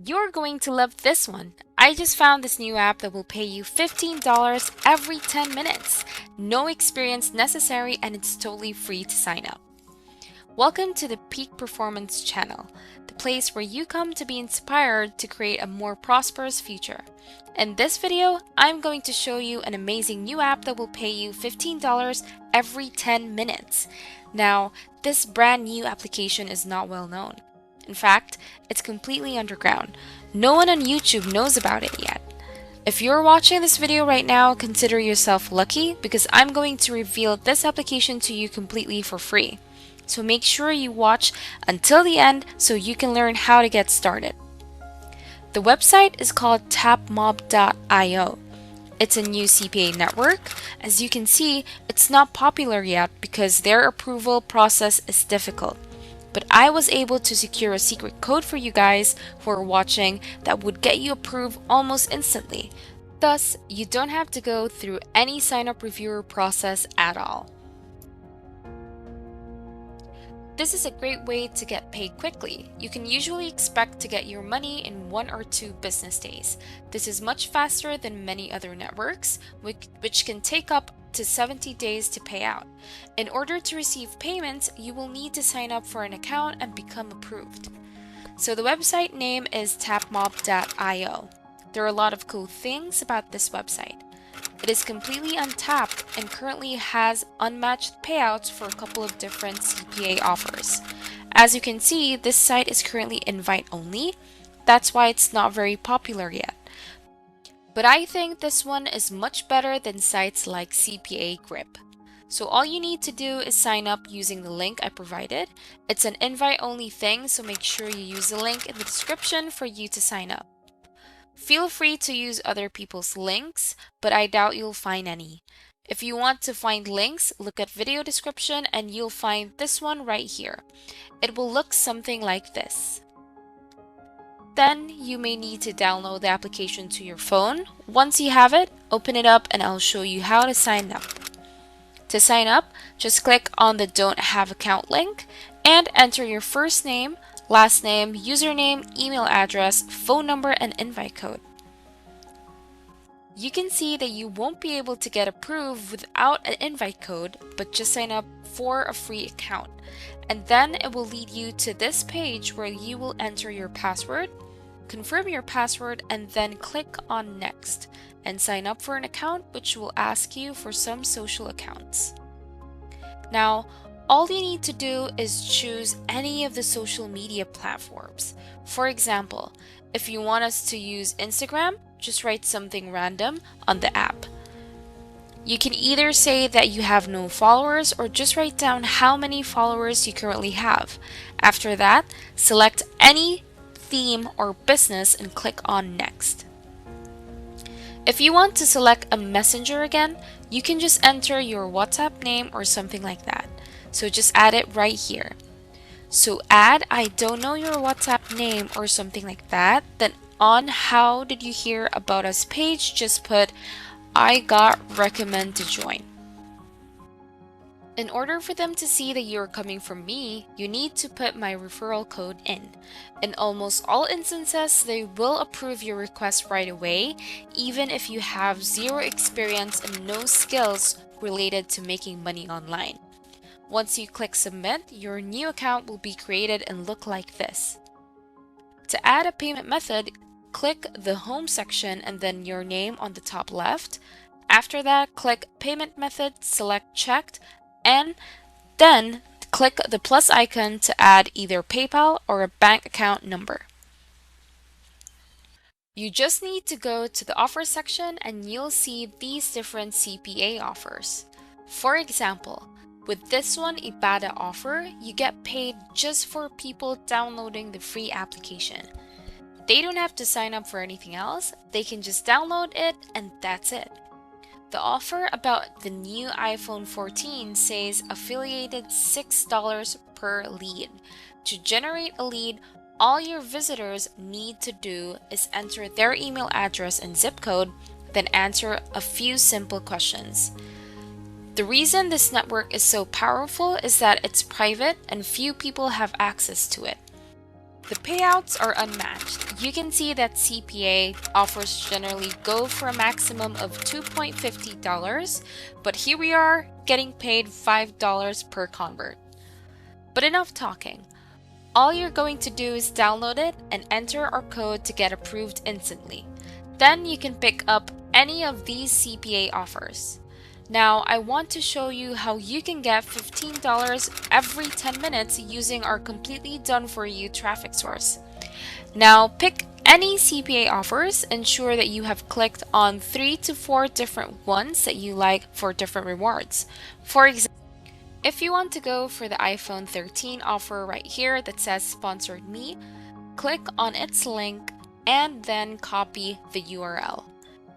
You're going to love this one. I just found this new app that will pay you $15 every 10 minutes. No experience necessary, and it's totally free to sign up. Welcome to the Peak Performance channel, the place where you come to be inspired to create a more prosperous future. In this video, I'm going to show you an amazing new app that will pay you $15 every 10 minutes. Now, this brand new application is not well known. In fact, it's completely underground. No one on YouTube knows about it yet. If you're watching this video right now, consider yourself lucky because I'm going to reveal this application to you completely for free. So make sure you watch until the end so you can learn how to get started. The website is called tapmob.io. It's a new CPA network. As you can see, it's not popular yet because their approval process is difficult. But I was able to secure a secret code for you guys who are watching that would get you approved almost instantly. Thus, you don't have to go through any sign-up reviewer process at all. This is a great way to get paid quickly. You can usually expect to get your money in 1 or 2 business days. This is much faster than many other networks, which can take up to 70 days to pay out. In order to receive payments, you will need to sign up for an account and become approved. So the website name is tapmob.io. There are a lot of cool things about this website. It is completely untapped and currently has unmatched payouts for a couple of different CPA offers. As you can see, this site is currently invite only. That's why it's not very popular yet. But I think this one is much better than sites like CPA Grip. So all you need to do is sign up using the link I provided. It's an invite only thing, so make sure you use the link in the description for you to sign up. Feel free to use other people's links, but I doubt you'll find any. If you want to find links, look at video description and you'll find this one right here. It will look something like this. Then you may need to download the application to your phone. Once you have it, open it up and I'll show you how to sign up. To sign up, just click on the Don't Have Account link and enter your first name, last name, username, email address, phone number, and invite code. You can see that you won't be able to get approved without an invite code, but just sign up for a free account. And then it will lead you to this page where you will enter your password, confirm your password, and then click on Next and sign up for an account, which will ask you for some social accounts. Now, all you need to do is choose any of the social media platforms. For example, if you want us to use Instagram, just write something random on the app. You can either say that you have no followers or just write down how many followers you currently have. After that, select any theme or business and click on Next. If you want to select a messenger again, you can just enter your WhatsApp name or something like that. So just add it right here. So add I don't know your WhatsApp name or something like that. Then on how did you hear about us page, just put I got recommend to join. In order for them to see that you're coming from me, you need to put my referral code in. In almost all instances, they will approve your request right away, even if you have zero experience and no skills related to making money online. Once you click submit, your new account will be created and look like this. To add a payment method, click the home section and then your name on the top left. After that, click payment method, select checked, and then click the plus icon to add either PayPal or a bank account number. You just need to go to the offer section and you'll see these different CPA offers. For example, with this one, Ibada offer, you get paid just for people downloading the free application. They don't have to sign up for anything else, they can just download it and that's it. The offer about the new iPhone 14 says affiliated $6 per lead. To generate a lead, all your visitors need to do is enter their email address and zip code, then answer a few simple questions. The reason this network is so powerful is that it's private and few people have access to it. The payouts are unmatched. You can see that CPA offers generally go for a maximum of $2.50, but here we are getting paid $5 per convert. But enough talking. All you're going to do is download it and enter our code to get approved instantly. Then you can pick up any of these CPA offers. Now, I want to show you how you can get $15 every 10 minutes using our completely done-for-you traffic source. Now, pick any CPA offers, ensure that you have clicked on 3 to 4 different ones that you like for different rewards. For example, if you want to go for the iPhone 13 offer right here that says Sponsored Me, click on its link and then copy the URL.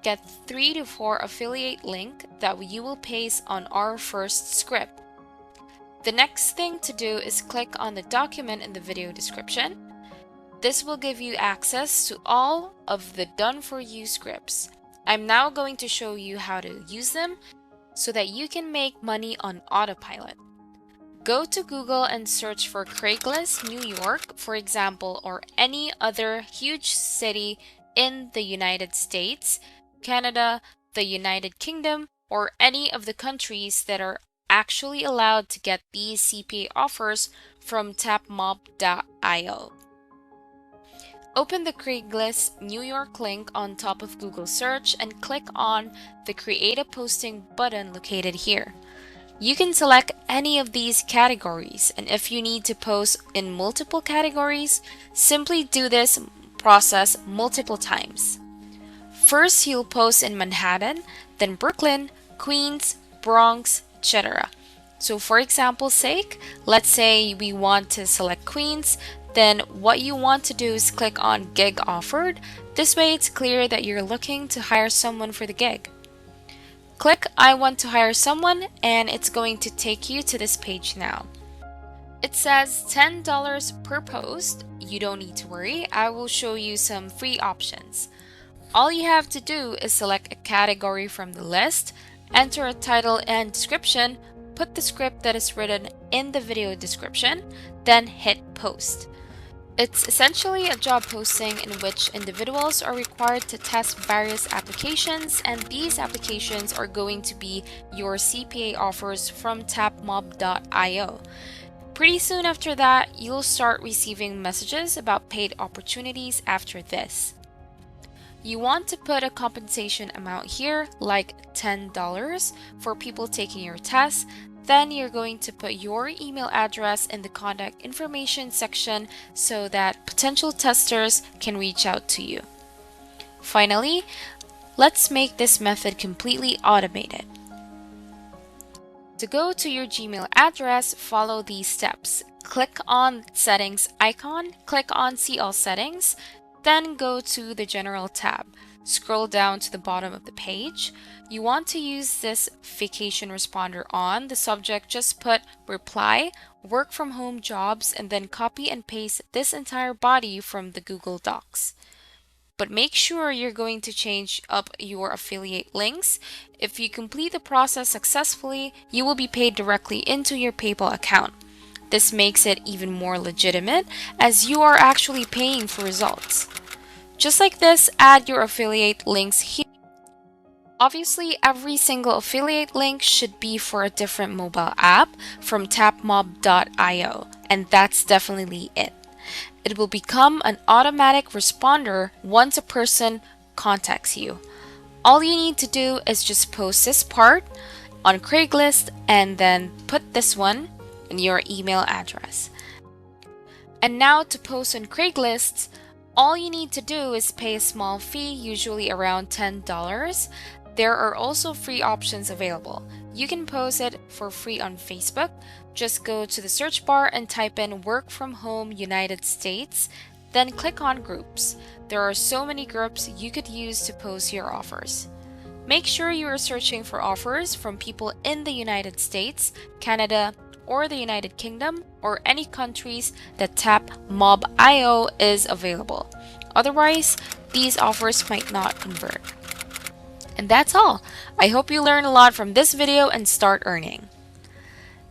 Get 3 to 4 affiliate link that you will paste on our first script. The next thing to do is click on the document in the video description. This will give you access to all of the done-for-you scripts. I'm now going to show you how to use them so that you can make money on autopilot. Go to Google and search for Craigslist, New York, for example, or any other huge city in the United States, Canada, the United Kingdom, or any of the countries that are actually allowed to get these CPA offers from tapmob.io. Open the Craigslist New York link on top of Google search and click on the Create a Posting button located here. You can select any of these categories, and if you need to post in multiple categories, simply do this process multiple times. First, you'll post in Manhattan, then Brooklyn, Queens, Bronx, etc. So for example's sake, let's say we want to select Queens, then what you want to do is click on Gig Offered. This way it's clear that you're looking to hire someone for the gig. Click I want to hire someone and it's going to take you to this page now. It says $10 per post. You don't need to worry, I will show you some free options. All you have to do is select a category from the list, enter a title and description, put the script that is written in the video description, then hit post. It's essentially a job posting in which individuals are required to test various applications, and these applications are going to be your CPA offers from tapmob.io. Pretty soon after that, you'll start receiving messages about paid opportunities after this. You want to put a compensation amount here, like $10 for people taking your test. Then you're going to put your email address in the contact information section so that potential testers can reach out to you. Finally, let's make this method completely automated. To go to your Gmail address, follow these steps. Click on Settings icon, click on See All Settings, then go to the General tab. Scroll down to the bottom of the page. You want to use this vacation responder on. The subject, just put reply, work from home jobs, and then copy and paste this entire body from the Google Docs. But make sure you're going to change up your affiliate links. If you complete the process successfully, you will be paid directly into your PayPal account. This makes it even more legitimate as you are actually paying for results. Just like this, add your affiliate links here. Obviously, every single affiliate link should be for a different mobile app from tapmob.io, and that's definitely it. It will become an automatic responder once a person contacts you. All you need to do is just post this part on Craigslist and then put this one in your email address. And now to post on Craigslist, all you need to do is pay a small fee, usually around $10. There are also free options available. You can post it for free on Facebook. Just go to the search bar and type in Work from Home United States, then click on Groups. There are so many groups you could use to post your offers. Make sure you are searching for offers from people in the United States, Canada, or the United Kingdom, or any countries that tapmob.io is available. Otherwise, these offers might not convert. And that's all. I hope you learned a lot from this video and start earning.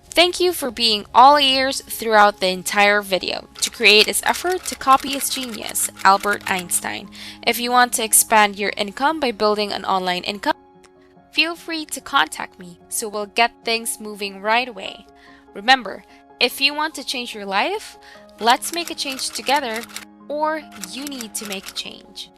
Thank you for being all ears throughout the entire video. To create is effort, to copy is genius. Albert Einstein. If you want to expand your income by building an online income, feel free to contact me so we'll get things moving right away. Remember, if you want to change your life, let's make a change together, or you need to make a change.